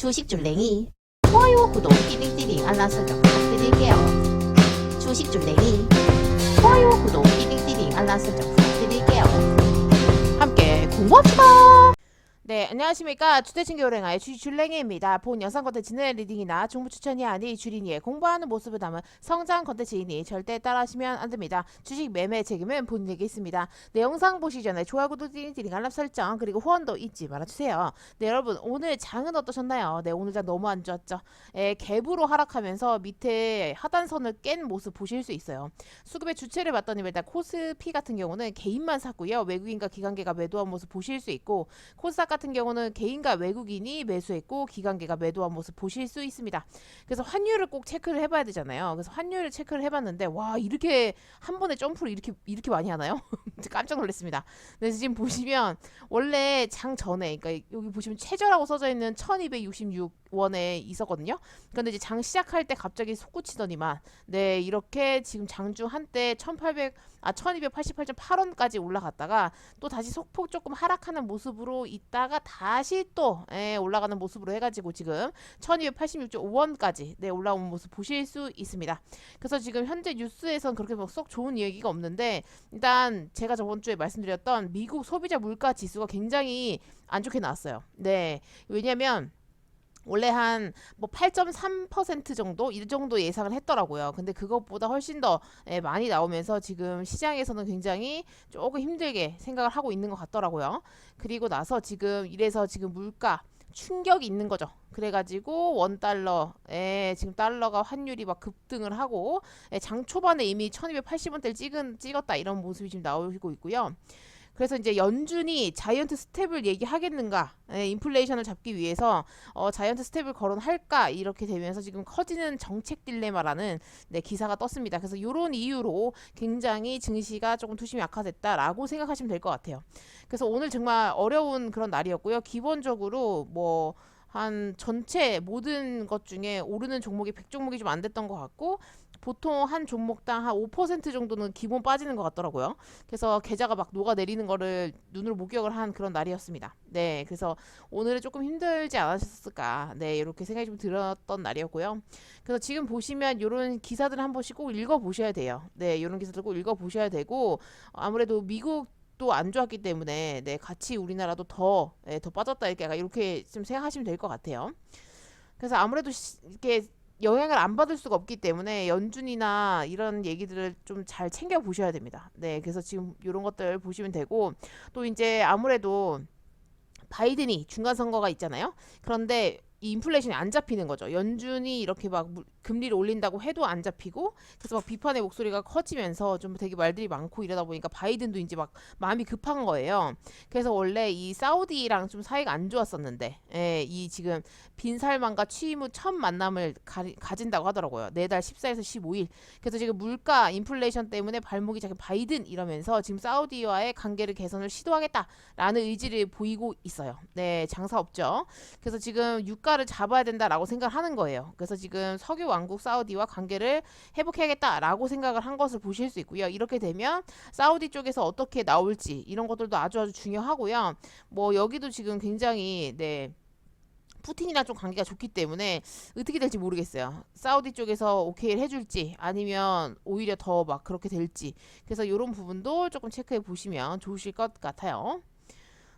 주식 줄랭이 좋아요, 구독, 띠링띠링 알람 설정 부탁드릴게요. 주식 줄랭이 좋아요, 구독, 띠링띠링 알람 설정 부탁드릴게요. 함께 공부합시다. 네, 안녕하십니까. 주택친교랭아의 주줄랭이입니다. 본 영상 컨텐츠는 리딩이나 정보 추천이 아닌 주린이의 공부하는 모습을 담은 성장 컨텐츠이니 절대 따라하시면 안 됩니다. 주식 매매 책임은 본인에게 있습니다. 네, 영상 보시기 전에 좋아요, 구독, 띠링띠링 알람 설정 그리고 후원도 잊지 말아주세요. 네, 여러분 오늘 장은 어떠셨나요? 네, 오늘 장 너무 안 좋았죠. 갭으로 하락하면서 밑에 하단선을 깬 모습 보실 수 있어요. 수급의 주체를 봤더니 일단 코스피 같은 경우는 개인만 샀고요. 외국인과 기관계가 매도한 모습 보실 수 있고, 코스닥 같은 경우는 개인과 외국인이 매수했고 기관계가 매도한 모습 보실 수 있습니다. 그래서 환율을 꼭 체크를 해봐야 되잖아요. 그래서 환율을 체크를 해봤는데 와, 이렇게 한 번에 점프를 이렇게 많이 하나요? 깜짝 놀랐습니다. 그래서 지금 보시면 원래 장 전에, 그러니까 여기 보시면 최저라고 써져 있는 1266원에 있었거든요. 근데 이제 장 시작할 때 갑자기 솟구치더니만 네, 이렇게 지금 장중 한때 1288.8원까지 올라갔다가 또 다시 소폭 조금 하락하는 모습으로 있다가 다시 또 올라가는 모습으로 해가지고 지금 1286.5원까지 네, 올라온 모습 보실 수 있습니다. 그래서 지금 현재 뉴스에선 그렇게 썩 좋은 얘기가 없는데, 일단 제가 저번 주에 말씀드렸던 미국 소비자 물가 지수가 굉장히 안 좋게 나왔어요. 네, 왜냐면 원래 한 뭐 8.3% 정도 이 정도 예상을 했더라고요. 근데 그것보다 훨씬 더 많이 나오면서 지금 시장에서는 굉장히 조금 힘들게 생각을 하고 있는 것 같더라고요. 그리고 나서 지금 이래서 지금 물가 충격이 있는 거죠. 그래가지고 원달러에 지금 달러가 환율이 막 급등을 하고 장 초반에 이미 1280원대를 찍었다 이런 모습이 지금 나오고 있고요. 그래서 이제 연준이 자이언트 스텝을 얘기하겠는가, 인플레이션을 잡기 위해서 자이언트 스텝을 거론할까, 이렇게 되면서 지금 커지는 정책 딜레마라는 기사가 떴습니다. 그래서 이런 이유로 굉장히 증시가 조금 투심이 약화됐다라고 생각하시면 될 것 같아요. 그래서 오늘 정말 어려운 그런 날이었고요. 기본적으로 뭐 한 전체 모든 것 중에 오르는 종목이 100종목이 좀 안 됐던 것 같고, 보통 한 종목당 한 5% 정도는 기본 빠지는 것 같더라고요. 그래서 계좌가 막 녹아내리는 거를 눈으로 목격을 한 그런 날이었습니다. 네, 그래서 오늘은 조금 힘들지 않으셨을까, 네, 이렇게 생각이 좀 들었던 날이었고요. 그래서 지금 보시면 이런 기사들을 한 번씩 꼭 읽어보셔야 돼요. 네, 이런 기사들 꼭 읽어보셔야 되고, 아무래도 미국 또 안 좋았기 때문에 네, 같이 우리나라도 더 빠졌다 이렇게 좀 생각하시면 될 것 같아요. 그래서 아무래도 이렇게 영향을 안 받을 수가 없기 때문에 연준이나 이런 얘기들을 좀 잘 챙겨 보셔야 됩니다. 네, 그래서 지금 이런 것들 보시면 되고, 또 이제 아무래도 바이든이 중간 선거가 있잖아요. 그런데 이 인플레이션이 안 잡히는 거죠. 연준이 이렇게 막 금리를 올린다고 해도 안 잡히고, 그래서 막 비판의 목소리가 커지면서 좀 되게 말들이 많고 이러다 보니까 바이든도 이제 막 마음이 급한 거예요. 그래서 원래 이 사우디랑 좀 사이가 안 좋았었는데, 이 지금 빈살만과 취임 후 첫 만남을 가진다고 하더라고요. 내달 14에서 15일. 그래서 지금 물가 인플레이션 때문에 발목이 잡힌 바이든 이러면서 지금 사우디와의 관계를 개선을 시도하겠다라는 의지를 보이고 있어요. 네, 장사 없죠. 그래서 지금 유가를 잡아야 된다라고 생각을 하는 거예요. 그래서 지금 석유 왕국 사우디와 관계를 회복해야겠다라고 생각을 한 것을 보실 수 있고요. 이렇게 되면 사우디 쪽에서 어떻게 나올지 이런 것들도 아주 중요하고요. 뭐 여기도 지금 굉장히 푸틴이랑 좀 관계가 좋기 때문에 어떻게 될지 모르겠어요. 사우디 쪽에서 오케이를 해줄지 아니면 오히려 더 막 그렇게 될지. 그래서 이런 부분도 조금 체크해 보시면 좋으실 것 같아요.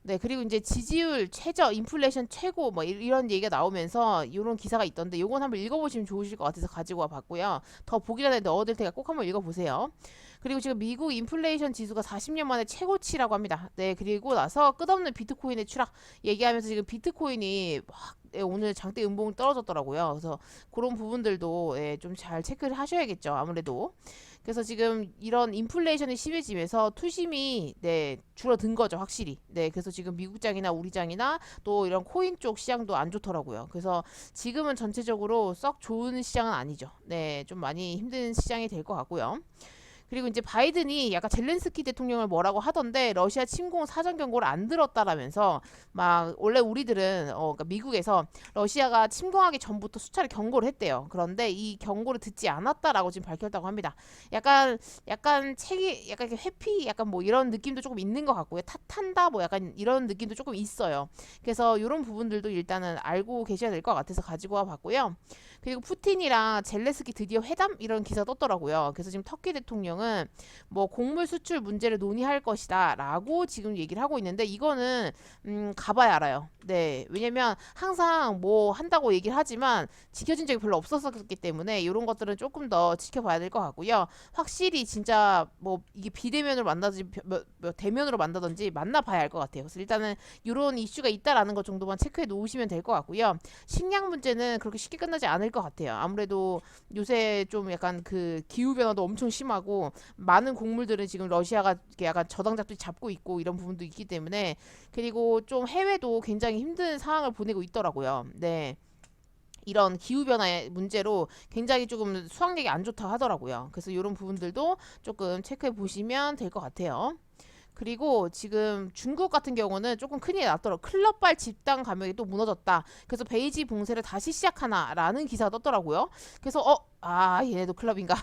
네, 그리고 이제 지지율 최저, 인플레이션 최고 뭐 이런 얘기가 나오면서 이런 기사가 있던데 요건 한번 읽어보시면 좋으실 것 같아서 가지고 와 봤고요. 더 보기 전에 넣어둘 테니까 꼭 한번 읽어보세요. 그리고 지금 미국 인플레이션 지수가 40년 만에 최고치라고 합니다. 네, 그리고 나서 끝없는 비트코인의 추락 얘기하면서 지금 비트코인이 막 오늘 장대 음봉 떨어졌더라고요. 그래서 그런 부분들도 좀 잘 체크를 하셔야겠죠. 아무래도. 그래서 지금 이런 인플레이션이 심해지면서 투심이 줄어든 거죠, 확실히. 네, 그래서 지금 미국장이나 우리장이나 또 이런 코인 쪽 시장도 안 좋더라고요. 그래서 지금은 전체적으로 썩 좋은 시장은 아니죠. 네, 좀 많이 힘든 시장이 될 것 같고요. 그리고 이제 바이든이 약간 젤렌스키 대통령을 뭐라고 하던데 러시아 침공 사전 경고를 안 들었다라면서 막 원래 우리들은 그러니까 미국에서 러시아가 침공하기 전부터 수차례 경고를 했대요. 그런데 이 경고를 듣지 않았다라고 지금 밝혔다고 합니다. 약간 책이 약간 이렇게 회피 약간 뭐 이런 느낌도 조금 있는 것 같고요. 탓한다 뭐 약간 이런 느낌도 조금 있어요. 그래서 이런 부분들도 일단은 알고 계셔야 될 것 같아서 가지고 와 봤고요. 그리고 푸틴이랑 젤레스키 드디어 회담 이런 기사 떴더라고요. 그래서 지금 터키 대통령은 뭐 곡물 수출 문제를 논의할 것이다라고 지금 얘기를 하고 있는데 이거는 가봐야 알아요. 네, 왜냐면 항상 뭐 한다고 얘기를 하지만 지켜진 적이 별로 없었었기 때문에 이런 것들은 조금 더 지켜봐야 될 것 같고요. 확실히 진짜 뭐 이게 비대면으로 만나든지 대면으로 만나든지 만나봐야 알 것 같아요. 그래서 일단은 이런 이슈가 있다라는 것 정도만 체크해 놓으시면 될 것 같고요. 식량 문제는 그렇게 쉽게 끝나지 않을 것 같아요. 아무래도 요새 좀 약간 그 기후 변화도 엄청 심하고 많은 곡물들은 지금 러시아가 이렇게 약간 저당잡들이 잡고 있고 이런 부분도 있기 때문에 그리고 좀 해외도 굉장히 힘든 상황을 보내고 있더라고요. 네. 이런 기후변화의 문제로 굉장히 조금 수확량이 안 좋다 하더라고요. 그래서 이런 부분들도 조금 체크해 보시면 될 것 같아요. 그리고 지금 중국 같은 경우는 조금 큰일이 났더라고요. 클럽발 집단 감염이 또 무너졌다. 그래서 베이지 봉쇄를 다시 시작하나라는 기사가 떴더라고요. 그래서 얘네도 클럽인가?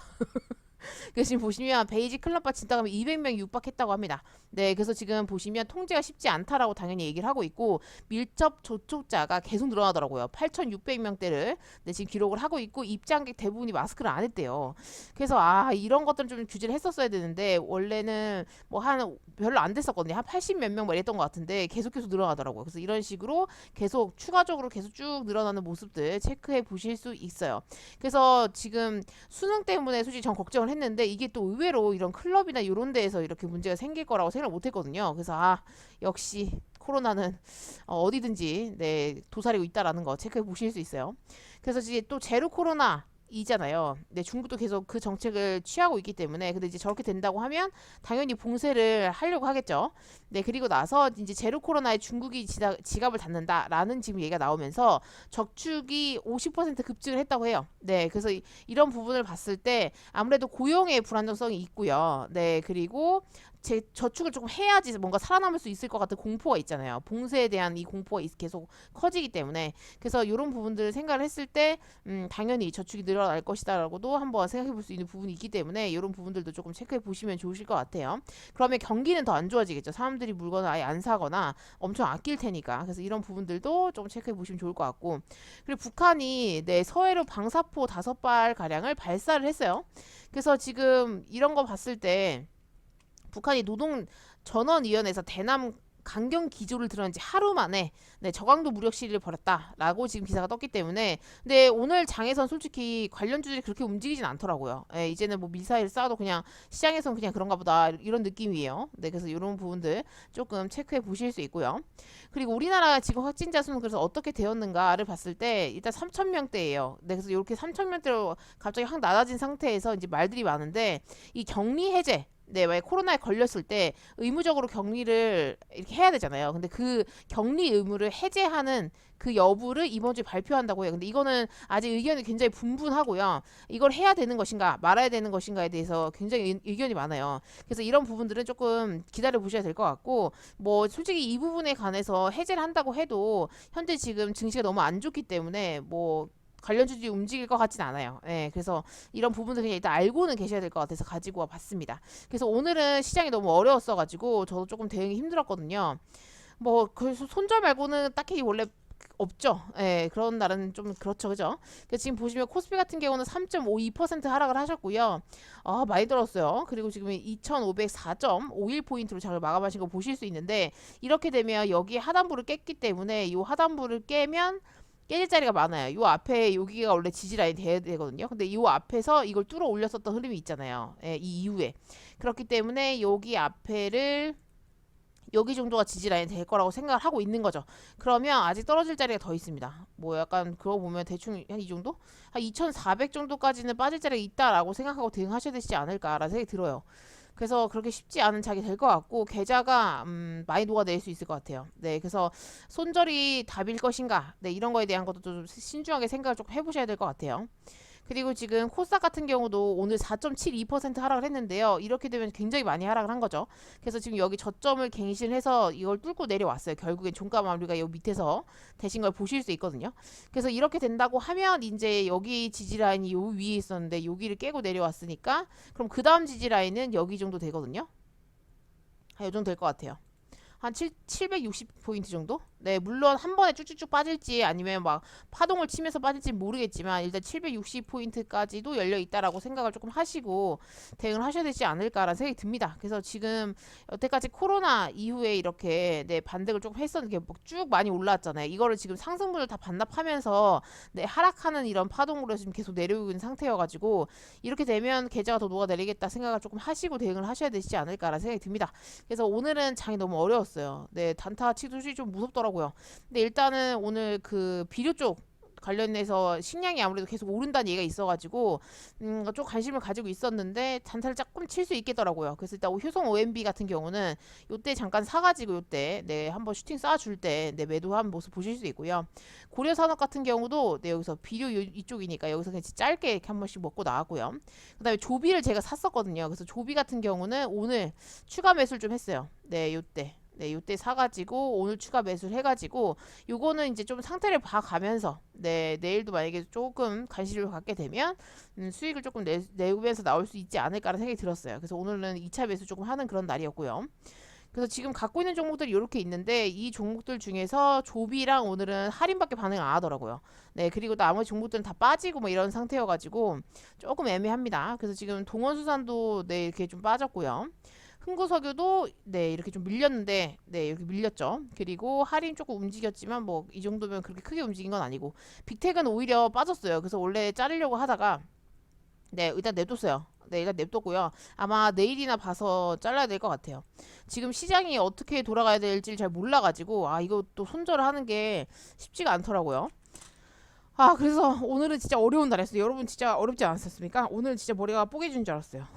그래서 지금 보시면 베이지 클럽바 진단하면 200명이 육박했다고 합니다. 네, 그래서 지금 보시면 통제가 쉽지 않다라고 당연히 얘기를 하고 있고 밀접 접촉자가 계속 늘어나더라고요. 8,600명대를 네, 지금 기록을 하고 있고 입장객 대부분이 마스크를 안 했대요. 그래서 이런 것들은 좀 규제를 했었어야 되는데 원래는 뭐 한 별로 안 됐었거든요. 한 80 몇 명 뭐 이랬던 것 같은데 계속 늘어나더라고요. 그래서 이런 식으로 계속 추가적으로 계속 쭉 늘어나는 모습들 체크해 보실 수 있어요. 그래서 지금 수능 때문에 솔직히 전 걱정을 했는데 이게 또 의외로 이런 클럽이나 이런 데에서 이렇게 문제가 생길 거라고 생각을 못 했거든요. 그래서 역시 코로나는 어디든지 네, 도사리고 있다라는 거 체크해 보실 수 있어요. 그래서 이제 또 제로 코로나 이잖아요. 네, 중국도 계속 그 정책을 취하고 있기 때문에 근데 이제 저렇게 된다고 하면 당연히 봉쇄를 하려고 하겠죠. 네, 그리고 나서 이제 제로 코로나에 중국이 지갑을 닫는다라는 지금 얘기가 나오면서 저축이 50% 급증을 했다고 해요. 네, 그래서 이런 부분을 봤을 때 아무래도 고용의 불안정성이 있고요. 네, 그리고 저축을 조금 해야지 뭔가 살아남을 수 있을 것 같은 공포가 있잖아요. 봉쇄에 대한 이 공포가 계속 커지기 때문에 그래서 이런 부분들을 생각을 했을 때 당연히 저축이 늘어날 것이다라고도 한번 생각해 볼 수 있는 부분이 있기 때문에 이런 부분들도 조금 체크해 보시면 좋으실 것 같아요. 그러면 경기는 더 안 좋아지겠죠. 사람들이 물건을 아예 안 사거나 엄청 아낄 테니까. 그래서 이런 부분들도 좀 체크해 보시면 좋을 것 같고 그리고 북한이 서해로 방사포 5발 가량을 발사를 했어요. 그래서 지금 이런 거 봤을 때 북한이 노동전원위원회에서 대남 강경 기조를 드러낸 지 하루 만에 네, 저강도 무력 시위를 벌였다라고 지금 기사가 떴기 때문에 근데 오늘 장에선 솔직히 관련주들이 그렇게 움직이진 않더라고요. 예, 이제는 뭐 미사일 쏴도 그냥 시장에선 그냥 그런가 보다 이런 느낌이에요. 네, 그래서 이런 부분들 조금 체크해 보실 수 있고요. 그리고 우리나라 지금 확진자 수는 그래서 어떻게 되었는가를 봤을 때 일단 3,000명대예요. 네, 그래서 이렇게 3,000명대로 갑자기 확 낮아진 상태에서 이제 말들이 많은데 이 격리 해제 네, 만약 코로나에 걸렸을 때 의무적으로 격리를 이렇게 해야 되잖아요. 근데 그 격리 의무를 해제하는 그 여부를 이번 주에 발표한다고 해요. 근데 이거는 아직 의견이 굉장히 분분하고요. 이걸 해야 되는 것인가, 말아야 되는 것인가에 대해서 굉장히 의견이 많아요. 그래서 이런 부분들은 조금 기다려 보셔야 될 것 같고, 뭐 솔직히 이 부분에 관해서 해제를 한다고 해도 현재 지금 증시가 너무 안 좋기 때문에 뭐 관련주들이 움직일 것 같진 않아요. 예, 그래서 이런 부분들 그냥 일단 알고는 계셔야 될 것 같아서 가지고 와 봤습니다. 그래서 오늘은 시장이 너무 어려웠어가지고 저도 조금 대응이 힘들었거든요. 뭐 그래서 손절 말고는 딱히 원래 없죠. 예, 그런 날은 좀 그렇죠, 그죠? 그래서 지금 보시면 코스피 같은 경우는 3.52% 하락을 하셨고요. 많이 들었어요. 그리고 지금 2,504.51포인트로 장을 마감하신 거 보실 수 있는데 이렇게 되면 여기 하단부를 깼기 때문에 이 하단부를 깨면 깨질 자리가 많아요. 요 앞에 여기가 원래 지지라인이 돼야 되거든요. 근데 요 앞에서 이걸 뚫어 올렸었던 흐름이 있잖아요. 예, 이 이후에. 그렇기 때문에 여기 앞에를 여기 정도가 지지라인이 될 거라고 생각을 하고 있는 거죠. 그러면 아직 떨어질 자리가 더 있습니다. 뭐 약간 그거 보면 대충 한 이 정도? 한 2,400 정도까지는 빠질 자리가 있다라고 생각하고 대응하셔야 되지 않을까라는 생각이 들어요. 그래서 그렇게 쉽지 않은 장이 될 것 같고 계좌가 많이 녹아낼 수 있을 것 같아요. 네, 그래서 손절이 답일 것인가? 네, 이런 거에 대한 것도 좀 신중하게 생각을 좀 해보셔야 될 것 같아요. 그리고 지금 코스닥 같은 경우도 오늘 4.72% 하락을 했는데요. 이렇게 되면 굉장히 많이 하락을 한 거죠. 그래서 지금 여기 저점을 갱신해서 이걸 뚫고 내려왔어요. 결국엔 종가 마무리가 여기 밑에서 되신 걸 보실 수 있거든요. 그래서 이렇게 된다고 하면 이제 여기 지지 라인이 요 위에 있었는데 여기를 깨고 내려왔으니까 그럼 그 다음 지지 라인은 여기 정도 되거든요. 이 정도 될 것 같아요. 한 760포인트 정도? 네, 물론 한 번에 쭉쭉쭉 빠질지 아니면 막 파동을 치면서 빠질지 모르겠지만 일단 760포인트까지도 열려 있다라고 생각을 조금 하시고 대응을 하셔야 되지 않을까라는 생각이 듭니다. 그래서 지금 여태까지 코로나 이후에 이렇게 네, 반등을 조금 했었는데 쭉 많이 올라왔잖아요. 이거를 지금 상승분을 다 반납하면서 네, 하락하는 이런 파동으로 지금 계속 내려오고 있는 상태여가지고 이렇게 되면 계좌가 더 녹아내리겠다 생각을 조금 하시고 대응을 하셔야 되지 않을까라는 생각이 듭니다. 그래서 오늘은 장이 너무 어려웠어요. 네, 단타 치듯이 좀 무섭더라고요. 근데 일단은 오늘 그 비료 쪽 관련해서 식량이 아무래도 계속 오른다는 얘기가 있어가지고 좀 관심을 가지고 있었는데 단타를 조금 칠 수 있겠더라고요. 그래서 일단 효성 OMB 같은 경우는 요때 잠깐 사가지고 요때 네 한번 슈팅 쏴줄 때 네 매도한 모습 보실 수 있고요. 고려산업 같은 경우도 네 여기서 비료 이쪽이니까 여기서 그냥 짧게 이렇게 한 번씩 먹고 나왔고요. 그다음에 조비를 제가 샀었거든요. 그래서 조비 같은 경우는 오늘 추가 매수를 좀 했어요. 네 요때. 네, 요때 사가지고 오늘 추가 매수를 해가지고 요거는 이제 좀 상태를 봐가면서 네, 내일도 만약에 조금 관심을 갖게 되면 수익을 조금 내면서 나올 수 있지 않을까라는 생각이 들었어요. 그래서 오늘은 2차 매수 조금 하는 그런 날이었고요. 그래서 지금 갖고 있는 종목들이 이렇게 있는데 이 종목들 중에서 조비랑 오늘은 할인밖에 반응 안 하더라고요. 네, 그리고 나머지 종목들은 다 빠지고 뭐 이런 상태여가지고 조금 애매합니다. 그래서 지금 동원수산도 네, 이렇게 좀 빠졌고요. 흥구석유도 네 이렇게 좀 밀렸는데 네 이렇게 밀렸죠. 그리고 할인 조금 움직였지만 뭐 이 정도면 그렇게 크게 움직인 건 아니고 빅텍은 오히려 빠졌어요. 그래서 원래 자르려고 하다가 네 일단 냅뒀어요. 네 일단 냅뒀고요. 아마 내일이나 봐서 잘라야 될 것 같아요. 지금 시장이 어떻게 돌아가야 될지 잘 몰라가지고 아 이거 또 손절을 하는 게 쉽지가 않더라고요. 아 그래서 오늘은 진짜 어려운 날이었어요. 여러분 진짜 어렵지 않았습니까? 오늘 진짜 머리가 뽀개진 줄 알았어요.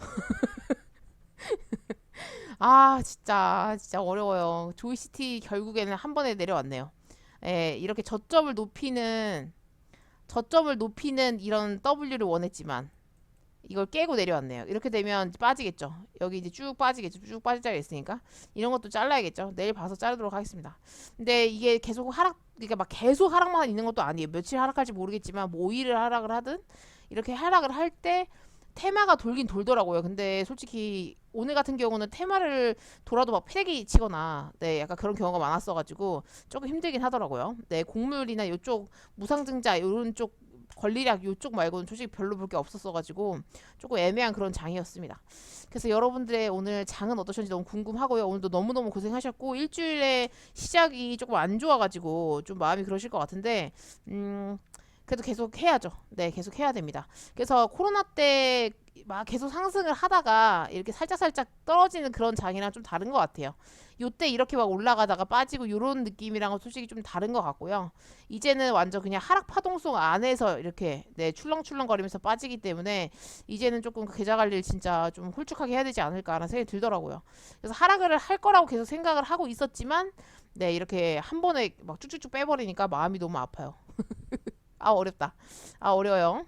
아 진짜 어려워요. 조이시티 결국에는 한 번에 내려왔네요. 예, 이렇게 저점을 높이는 이런 W를 원했지만 이걸 깨고 내려왔네요. 이렇게 되면 빠지겠죠. 여기 이제 쭉 빠지겠죠. 쭉 빠질 자리가 있으니까 이런 것도 잘라야겠죠. 내일 봐서 자르도록 하겠습니다. 근데 이게 계속 그러니까 막 계속 하락만 있는 것도 아니에요. 며칠 하락할지 모르겠지만 뭐 5일을 하락을 하든 이렇게 하락을 할 때 테마가 돌긴 돌더라고요. 근데 솔직히 오늘 같은 경우는 테마를 돌아도 막 패대기 치거나 네 약간 그런 경우가 많았어가지고 조금 힘들긴 하더라고요. 네 곡물이나 요쪽 무상증자 요런 쪽 권리락 요쪽 말고는 솔직히 별로 볼 게 없었어가지고 조금 애매한 그런 장이었습니다. 그래서 여러분들의 오늘 장은 어떠셨는지 너무 궁금하고요. 오늘도 너무너무 고생하셨고 일주일에 시작이 조금 안 좋아가지고 좀 마음이 그러실 것 같은데 그래도 계속 해야죠. 네, 계속 해야 됩니다. 그래서 코로나 때 막 계속 상승을 하다가 이렇게 살짝살짝 떨어지는 그런 장이랑 좀 다른 것 같아요. 요때 이렇게 막 올라가다가 빠지고 요런 느낌이랑은 솔직히 좀 다른 것 같고요. 이제는 완전 그냥 하락 파동성 안에서 이렇게 네, 출렁출렁거리면서 빠지기 때문에 이제는 조금 그 계좌 관리를 진짜 좀 홀쭉하게 해야 되지 않을까라는 생각이 들더라고요. 그래서 하락을 할 거라고 계속 생각을 하고 있었지만 네, 이렇게 한 번에 막 쭉쭉쭉 빼버리니까 마음이 너무 아파요. 아 어렵다. 아 어려워요.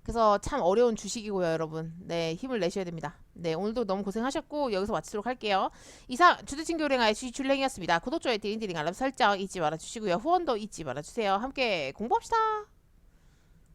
그래서 참 어려운 주식이고요, 여러분. 네, 힘을 내셔야 됩니다. 네, 오늘도 너무 고생하셨고 여기서 마치도록 할게요. 이상 주대친 교랭아의 주식줄랭이었습니다. 구독, 좋아요, 띠링띠링 알람 설정 잊지 말아주시고요. 후원도 잊지 말아주세요. 함께 공부합시다.